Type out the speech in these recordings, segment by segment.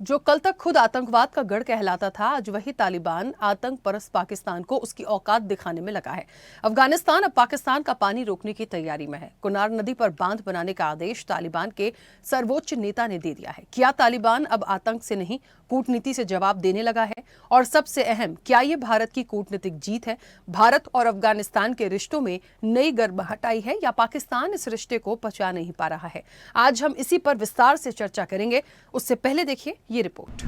जो कल तक खुद आतंकवाद का गढ़ कहलाता था, आज वही तालिबान आतंक परस्त पाकिस्तान को उसकी औकात दिखाने में लगा है। अफगानिस्तान अब पाकिस्तान का पानी रोकने की तैयारी में है। कुनार नदी पर बांध बनाने का आदेश तालिबान के सर्वोच्च नेता ने दे दिया है। क्या तालिबान अब आतंक से नहीं, कूटनीति से जवाब देने लगा है? और सबसे अहम, क्या ये भारत की कूटनीतिक जीत है? भारत और अफगानिस्तान के रिश्तों में नई गर्माहट आई है या पाकिस्तान इस रिश्ते को पचा नहीं पा रहा है? आज हम इसी पर विस्तार से चर्चा करेंगे। उससे पहले देखिए ये रिपोर्ट।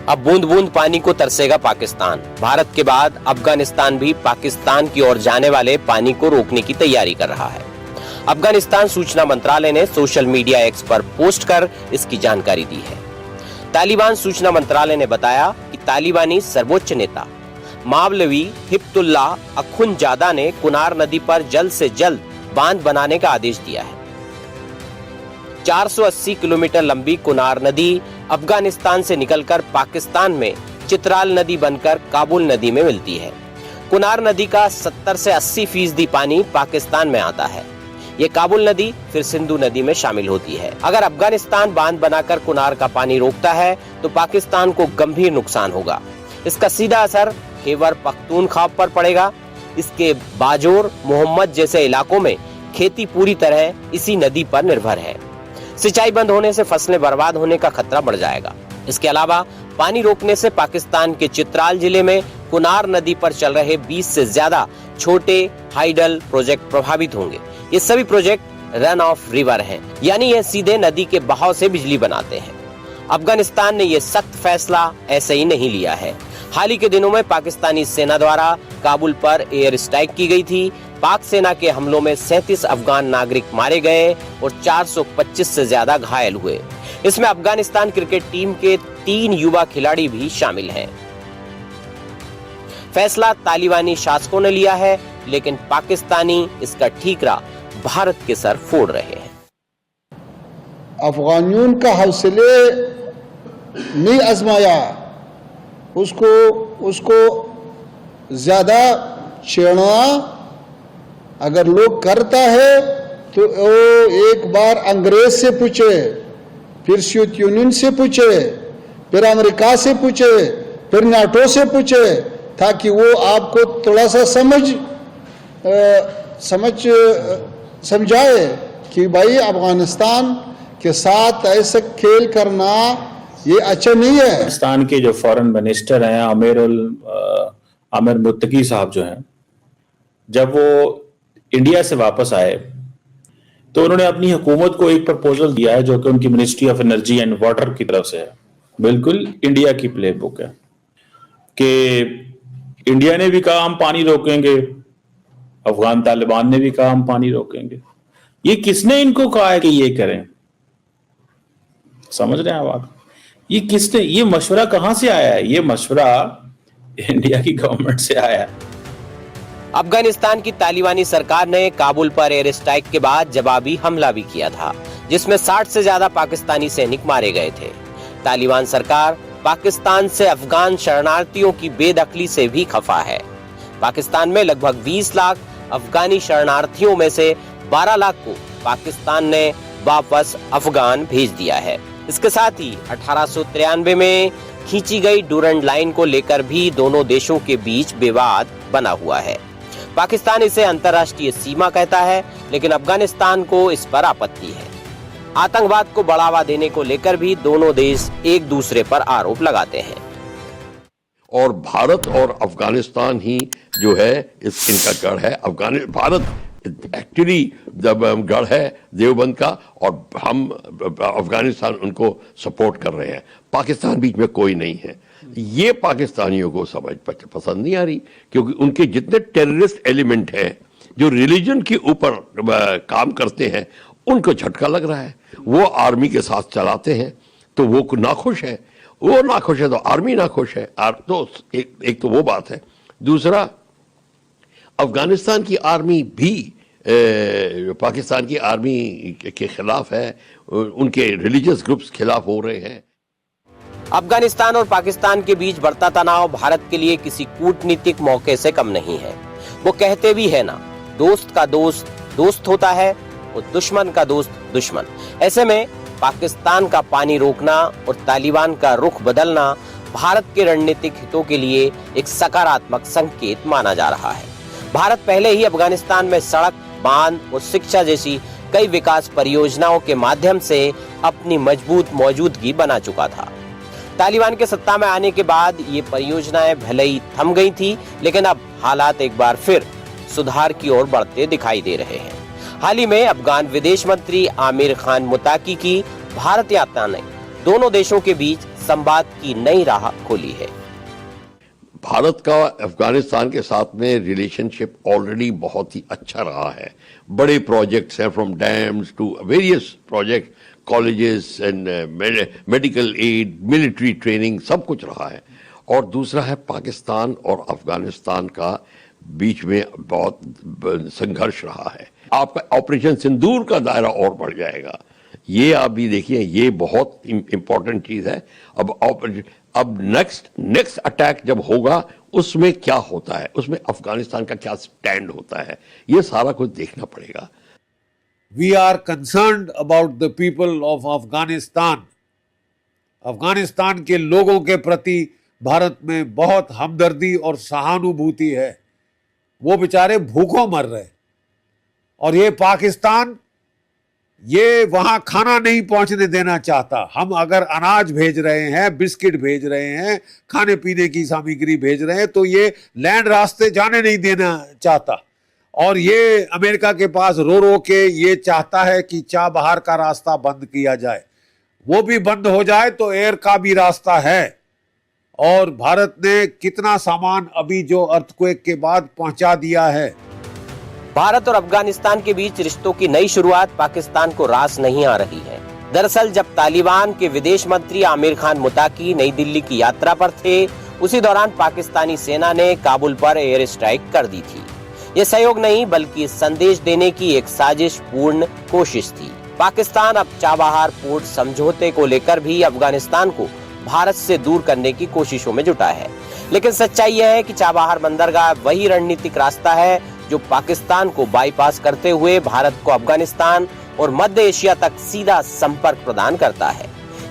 अब बूंद बूंद पानी को तरसेगा पाकिस्तान। भारत के बाद अफगानिस्तान भी पाकिस्तान की ओर जाने वाले पानी को रोकने की तैयारी कर रहा है। अफगानिस्तान सूचना मंत्रालय ने सोशल मीडिया एक्स पर पोस्ट कर इसकी जानकारी दी है। तालिबान सूचना मंत्रालय ने बताया कि तालिबानी सर्वोच्च नेता मावलवी हिब्तुल्लाह अखुनजादा ने कुनार नदी पर जल्द से जल्द बांध बनाने का आदेश दिया है। 480 किलोमीटर लंबी कुनार नदी अफगानिस्तान से निकलकर पाकिस्तान में चित्राल नदी बनकर काबुल नदी में मिलती है। कुनार नदी का 70 से 80% पानी पाकिस्तान में आता है। ये काबुल नदी फिर सिंधु नदी में शामिल होती है। अगर अफगानिस्तान बांध बनाकर कुनार का पानी रोकता है तो पाकिस्तान को गंभीर नुकसान होगा। इसका सीधा असर खैबर पख्तूनख्वा पर पड़ेगा। इसके बाजोर, मोहम्मद जैसे इलाकों में खेती पूरी तरह इसी नदी पर निर्भर है। सिंचाई बंद होने से फसलें बर्बाद होने का खतरा बढ़ जाएगा। इसके अलावा पानी रोकने से पाकिस्तान के चित्राल जिले में कुनार नदी पर चल रहे 20 से ज्यादा छोटे हाइडल प्रोजेक्ट प्रभावित होंगे। ये सभी प्रोजेक्ट रन ऑफ रिवर हैं, यानी ये सीधे नदी के बहाव से बिजली बनाते हैं। अफगानिस्तान ने ये सख्त फैसला ऐसे ही नहीं लिया है। हाल ही के दिनों में पाकिस्तानी सेना द्वारा काबुल पर एयर स्ट्राइक की गई थी। पाक सेना के हमलों में 37 अफगान नागरिक मारे गए और 425 से ज्यादा घायल हुए। इसमें अफगानिस्तान क्रिकेट टीम के 3 युवा खिलाड़ी भी शामिल हैं। फैसला तालिबानी शासकों ने लिया है, लेकिन पाकिस्तानी इसका ठीकरा भारत के सर फोड़ रहे हैं। अफगानियों का हौसले नहीं आजमाया, उसको ज्यादा छेड़ना अगर लोग करता है तो वो एक बार अंग्रेज से पूछे, फिर सोवियत यूनियन से पूछे, फिर अमेरिका से पूछे, फिर नाटो से पूछे, ताकि वो आपको थोड़ा सा समझाए कि भाई अफगानिस्तान के साथ ऐसा खेल करना ये अच्छा नहीं है। पाकिस्तान के जो फॉरेन मिनिस्टर हैं आमिर मुत्तकी साहब जो हैं, जब वो इंडिया से वापस आए तो उन्होंने अपनी हुकूमत को एक प्रपोजल दिया है जो कि उनकी ministry of energy and water की तरफ से है। बिल्कुल इंडिया की प्ले बुक है कि इंडिया ने भी कहा हम पानी रोकेंगे, अफगान तालिबान ने भी कहा हम पानी रोकेंगे। ये किसने इनको कहा है कि ये करें? समझ रहे हैं आप? ये किसने, ये मशवरा कहां से आया है? ये मशवरा इंडिया की गवर्नमेंट से आया है। अफगानिस्तान की तालिबानी सरकार ने काबुल पर एयर स्ट्राइक के बाद जवाबी हमला भी किया था, जिसमें 60 से ज्यादा पाकिस्तानी सैनिक मारे गए थे। तालिबान सरकार पाकिस्तान से अफगान शरणार्थियों की बेदखली से भी खफा है। पाकिस्तान में लगभग 20 लाख अफगानी शरणार्थियों में से 12 लाख को पाकिस्तान ने वापस अफगान भेज दिया है। इसके साथ ही 1893 में खींची गई डूरंड लाइन को लेकर भी दोनों देशों के बीच विवाद बना हुआ है। पाकिस्तान इसे अंतर्राष्ट्रीय सीमा कहता है, लेकिन अफगानिस्तान को इस पर आपत्ति है। आतंकवाद को बढ़ावा देने को लेकर भी दोनों देश एक दूसरे पर आरोप लगाते हैं। और भारत और अफगानिस्तान ही जो है इनका गढ़ है। भारत एक्चुअली जब गढ़ है देवबंद का, और हम अफगानिस्तान उनको सपोर्ट कर रहे हैं। पाकिस्तान बीच में कोई नहीं है। ये पाकिस्तानियों को समझ पसंद नहीं आ रही, क्योंकि उनके जितने टेररिस्ट एलिमेंट हैं जो रिलीजन के ऊपर काम करते हैं, उनको झटका लग रहा है। वो आर्मी के साथ चलाते हैं तो वो नाखुश है, वो नाखुश है तो आर्मी नाखुश है। तो एक तो वो बात है। दूसरा, अफगानिस्तान की आर्मी भी पाकिस्तान की आर्मी के खिलाफ है, उनके रिलीजियस ग्रुप्स खिलाफ हो रहे हैं। अफगानिस्तान और पाकिस्तान के बीच बढ़ता तनाव भारत के लिए किसी कूटनीतिक मौके से कम नहीं है। वो कहते भी है ना, दोस्त का दोस्त दोस्त होता है, वो दुश्मन का दोस्त दुश्मन। ऐसे में पाकिस्तान का पानी रोकना और तालिबान का रुख बदलना भारत के रणनीतिक हितों के लिए एक सकारात्मक संकेत माना जा रहा है। भारत पहले ही अफगानिस्तान में सड़क, बांध और शिक्षा जैसी कई विकास परियोजनाओं के माध्यम से अपनी मजबूत मौजूदगी बना चुका था। तालिबान के सत्ता में आने के बाद ये परियोजनाएं भले ही थम गई थी, लेकिन अब हालात एक बार फिर सुधार की ओर बढ़ते दिखाई दे रहे हैं। हाल ही में अफगान विदेश मंत्री आमिर खान मुताकी की भारत यात्रा ने दोनों देशों के बीच संवाद की नई राह खोली है। भारत का अफगानिस्तान के साथ में रिलेशनशिप ऑलरेडी बहुत ही अच्छा रहा है। बड़े प्रोजेक्ट्स हैं, from dams to various project, colleges and medical aid, military training, सब कुछ रहा है। और दूसरा है पाकिस्तान और अफगानिस्तान का बीच में बहुत संघर्ष रहा है। आपका ऑपरेशन सिंदूर का दायरा और बढ़ जाएगा। ये आप भी देखिए, ये बहुत इंपॉर्टेंट चीज है। अब नेक्स्ट अटैक जब होगा उसमें क्या होता है, उसमें अफगानिस्तान का क्या स्टैंड होता है, ये सारा कुछ देखना पड़ेगा। We are concerned about the people of Afghanistan. Afghanistan के लोगों के प्रति भारत में बहुत हमदर्दी और सहानुभूति है। वो बेचारे भूखों मर रहे, और ये पाकिस्तान ये वहां खाना नहीं पहुंचने देना चाहता। हम अगर अनाज भेज रहे हैं, बिस्किट भेज रहे हैं, खाने पीने की सामग्री भेज रहे हैं, तो ये लैंड रास्ते जाने नहीं देना चाहता। और ये अमेरिका के पास रो रो के ये चाहता है कि चाबहार का रास्ता बंद किया जाए। वो भी बंद हो जाए तो एयर का भी रास्ता है। और भारत ने कितना सामान अभी जो अर्थक्वेक के बाद पहुंचा दिया है। भारत और अफगानिस्तान के बीच रिश्तों की नई शुरुआत पाकिस्तान को रास नहीं आ रही है। दरअसल जब तालिबान के विदेश मंत्री आमिर खान मुताकी नई दिल्ली की यात्रा पर थे, उसी दौरान पाकिस्तानी सेना ने काबुल पर एयर स्ट्राइक कर दी थी। ये सहयोग नहीं बल्कि संदेश देने की एक साजिश पूर्ण कोशिश थी। पाकिस्तान अब चाबहार पोर्ट समझौते को लेकर भी अफगानिस्तान को भारत से दूर करने की कोशिशों में जुटा है। लेकिन सच्चाई यह है कि चाबहार बंदरगाह वही रणनीतिक रास्ता है जो पाकिस्तान को बाईपास करते हुए भारत को अफगानिस्तान और मध्य एशिया तक सीधा संपर्क प्रदान करता है।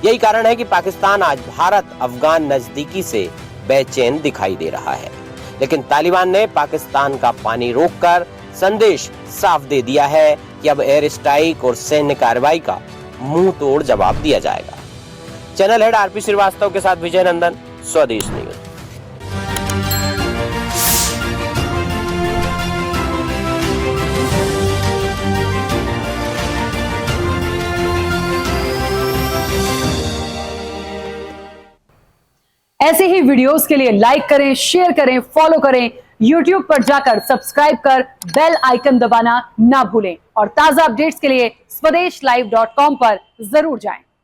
यही कारण है कि पाकिस्तान आज भारत अफगान नजदीकी से बेचैन दिखाई दे रहा है। लेकिन तालिबान ने पाकिस्तान का पानी रोककर संदेश साफ दे दिया है कि अब एयर स्ट्राइक और सैन्य कार्रवाई का मुंह तोड़ जवाब दिया जाएगा। चैनल हेड आरपी श्रीवास्तव के साथ विजय नंदन, स्वदेश न्यूज। ऐसे ही वीडियोस के लिए लाइक करें, शेयर करें, फॉलो करें। YouTube पर जाकर सब्सक्राइब कर बेल आइकन दबाना ना भूलें और ताजा अपडेट्स के लिए swedeshlive.com पर जरूर जाएं।